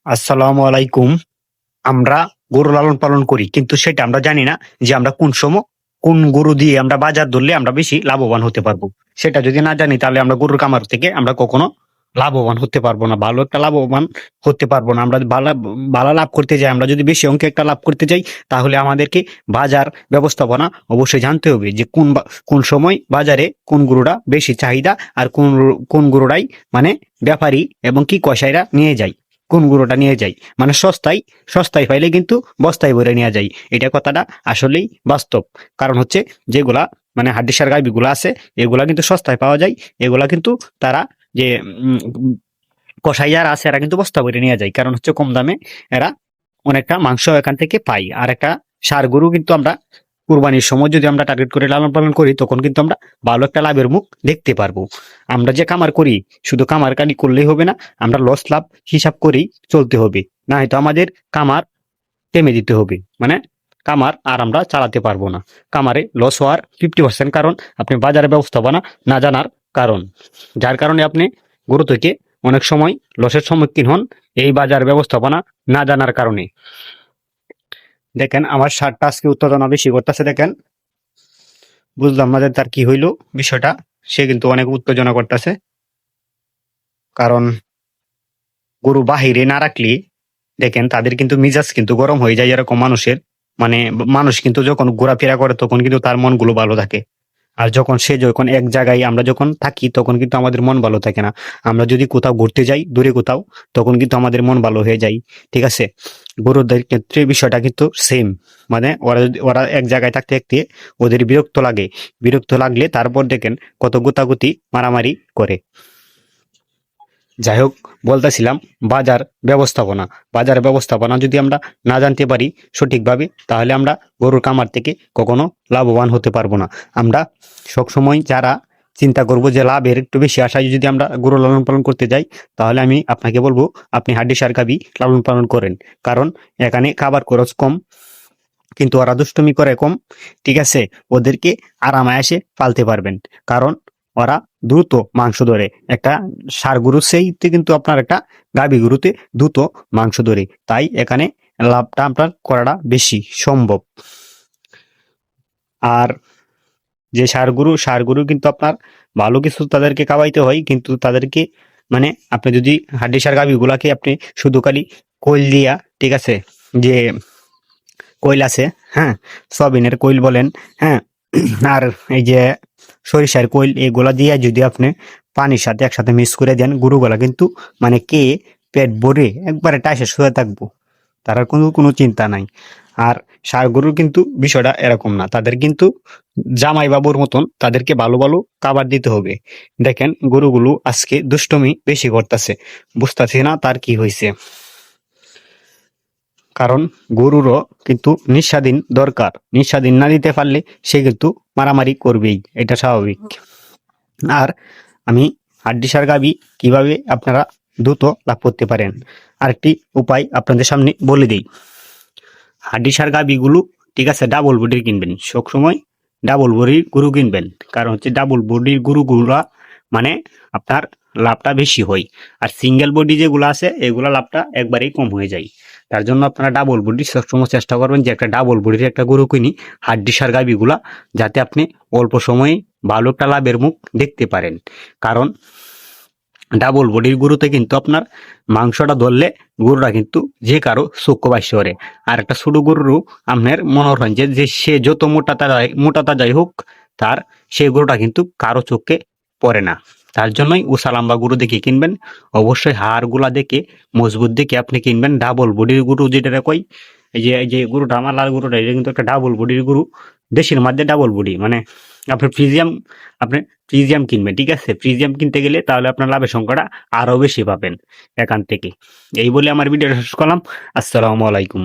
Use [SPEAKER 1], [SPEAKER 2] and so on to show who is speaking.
[SPEAKER 1] আসসালামু আলাইকুম। আমরা গরু লালন পালন করি। কিন্তু সেটা আমরা জানি না যে আমরা কোন সময় কোন গরু দিয়ে আমরা বাজার ধরলে আমরা বেশি লাভবান হতে পারবো। সেটা যদি না জানি তাহলে আমরা গরুর খামার থেকে আমরা কখনো লাভবান হতে পারবো না। ভালো একটা লাভবান হতে পারবো না। আমরা ভালো লাভ করতে যাই, আমরা যদি বেশি অঙ্কে একটা লাভ করতে যাই তাহলে আমাদেরকে বাজার ব্যবস্থাপনা অবশ্যই জানতে হবে যে কোন সময় বাজারে কোন গরুটা বেশি চাহিদা আর কোন গরুটাই মানে ব্যাপারী এবং কি কসাইরা নিয়ে যায়। কোন গরুটা নিয়ে যায় মানে সস্তায় পাইলে কিন্তু বস্তায় ভরে নেওয়া যায়। এটা কথাটা আসলেই বাস্তব। কারণ হচ্ছে যেগুলা মানে হাড্ডিসার গাভীগুলা আছে এগুলা কিন্তু সস্তায় পাওয়া যায়। এগুলা কিন্তু তারা যে কসাই যারা আছে এরা কিন্তু বস্তা ভরে নিয়ে যায়। কারণ হচ্ছে কম দামে এরা অনেকটা মাংস এখান থেকে পাই। আর একটা ষাঁড় গরু কিন্তু আমরা কুরবানির সময় যদি আমরা টার্গেট করে লালন পালন করি তখন কিন্তু আমরা ভালো একটা লাভের মুখ দেখতে পারবো। আমরা যে খামার করি শুধু খামারকারি করলেই হবে না, আমরা লস লাভ হিসাব করেই চলতে হবে। না হয়তো আমাদের খামার টেমে দিতে হবে, মানে কামার আর আমরা চালাতে পারবো না। কামারে লস হওয়ার 50% কারণ আপনি বাজারে ব্যবস্থাপনা না জানার কারণ, যার কারণে আপনি গরু থেকে অনেক সময় লসের সম্মুখীন হন এই বাজার ব্যবস্থাপনা না জানার কারণে। দেখেন আমার শার্টটা আজকে উত্তেজনা বেশি করতেছে। দেখেন বুঝলাম না যে তার কি হইলো বিষয়টা। সে কিন্তু অনেক উত্তেজনা করতেছে, কারণ গরু বাহিরে না রাখলে দেখেন তাদের কিন্তু মিজাজ কিন্তু গরম হয়ে যায় এরকম মানুষের। মানে মানুষ কিন্তু যখন ঘোরাফেরা করে তখন কিন্তু তার মনগুলো ভালো থাকে। আর যখন এক জায়গায় আমরা যখন থাকি তখন কিন্তু আমাদের মন ভালো থাকে না। আমরা যদি কোথাও ঘুরতে যাই দূরে কোথাও তখন কিন্তু আমাদের মন ভালো হয়ে যায়। ঠিক আছে, গরুদের ক্ষেত্রে বিষয়টা কিন্তু সেম। মানে ওরা এক জায়গায় থাকতে থাকতে ওদের বিরক্ত লাগে। বিরক্ত লাগলে তারপর দেখেন কত গুতাগুতি মারামারি করে। যাই হোক, বলতেছিলাম বাজার ব্যবস্থাপনা। বাজার ব্যবস্থাপনা যদি আমরা না জানতে পারি সঠিকভাবে তাহলে আমরা গরুর খামার থেকে কখনো লাভবান হতে পারবো না। আমরা সবসময় যারা চিন্তা করব যে লাভের একটু বেশি আশায় যদি আমরা গরু লালন পালন করতে যাই তাহলে আমি আপনাকে বলবো আপনি হাড্ডিসার গাভী লালন পালন করেন। কারণ এখানে খাবার খরচ কম, কিন্তু ওরা দুষ্টুমি করে কম। ঠিক আছে, ওদেরকে আরামায়াসে পালতে পারবেন। কারণ ওরা দ্রুত মাংস ধরে। একটা ষাঁড় গরুর সেইতে কিন্তু আপনার একটা গাভী গরুতে দ্রুত মাংস ধরে, তাই এখানে লাভটা আপনার করাটা বেশি সম্ভব। আর যে ষাঁড় গরু কিন্তু আপনার ভালো কিছু তাদেরকে খাওয়াইতে হয়, কিন্তু তাদেরকে মানে আপনি যদি হাড্ডিসার গাভীগুলাকে আপনি শুধু খালি কোল দিয়া, ঠিক আছে, যে কোয়েল আছে, হ্যাঁ, সয়াবিনের কোয়েল বলেন, হ্যাঁ, আর এই যে সরিষার কোয়েল এগুলা দিয়ে যদি আপনি পানির সাথে একসাথে মিক্স করে দেন গরুগুলা কিন্তু মানে কে পেট ভরে একবারে টাইসে শুয়ে থাকবো, তার আর কোনো চিন্তা নাই। আর ষাঁড় গরুর কিন্তু বিষয়টা এরকম না, তাদের কিন্তু জামাই বাবুর মতন তাদেরকে ভালো ভালো খাবার দিতে হবে। দেখেন গরুগুলো আজকে দুষ্টমি বেশি করতেছে, বুঝতেছি না তার কি হয়েছে। কারণ গরুরও কিন্তু নিঃস্বাধীন দরকার, নিঃস্বাধীন না দিতে পারলে সে কিন্তু মারামারি করবেই, এটা স্বাভাবিক। আর আমি হাড্ডিসার গাভী কিভাবে আপনারা দ্রুত লাভ করতে পারেন আরেকটি উপায় আপনাদের সামনে বলে দিই। হাড্ডিসার গাভীগুলো, ঠিক আছে, ডাবল বডির কিনবেন, সবসময় ডাবল বডির গরু কিনবেন। কারণ হচ্ছে ডাবল বডির গরুগুলা মানে আপনার লাভটা বেশি হয়। আর সিঙ্গেল বডি যেগুলো আছে এগুলা লাভটা একবারেই কম হয়ে যায়। তার জন্য আপনারা ডাবল বডি সবসময় চেষ্টা করবেন যে একটা ডাবল বডির একটা গরু কিনি হাড্ডিসার গাভীগুলা, যাতে আপনি অল্প সময়ে ভালো একটা লাভের মুখ দেখতে পারেন। কারণ ডাবল বডির গরুতে কিন্তু আপনার মাংসটা ধরলে গরুটা কিন্তু যে কারো চক্ষু বাসি করে। আর একটা ছোট গরুরও আপনার মনে হয় যে সে যত মোটা তাজাই হোক তার সেই গরুটা কিন্তু কারো চোখে পড়ে না। তার জন্যই উষা লাম্বা গরু দেখে কিনবেন। অবশ্যই হাড়গুলা দেখে মজবুত দেখে আপনি কিনবেন। ডাবল বডির গরু যেটা কই, এই যে গরুটা আমার লাল গরুটা এটা কিন্তু একটা ডাবল বডির গরু, দেশের মধ্যে ডাবল বডি। মানে আপনি ফ্রিজিয়াম কিনবেন, ঠিক আছে, ফ্রিজিয়াম কিনতে গেলে তাহলে আপনার লাভের সংখ্যাটা আরো বেশি পাবেন এখান থেকে। এই বলে আমার ভিডিওটা শেষ করলাম। আসসালামু আলাইকুম।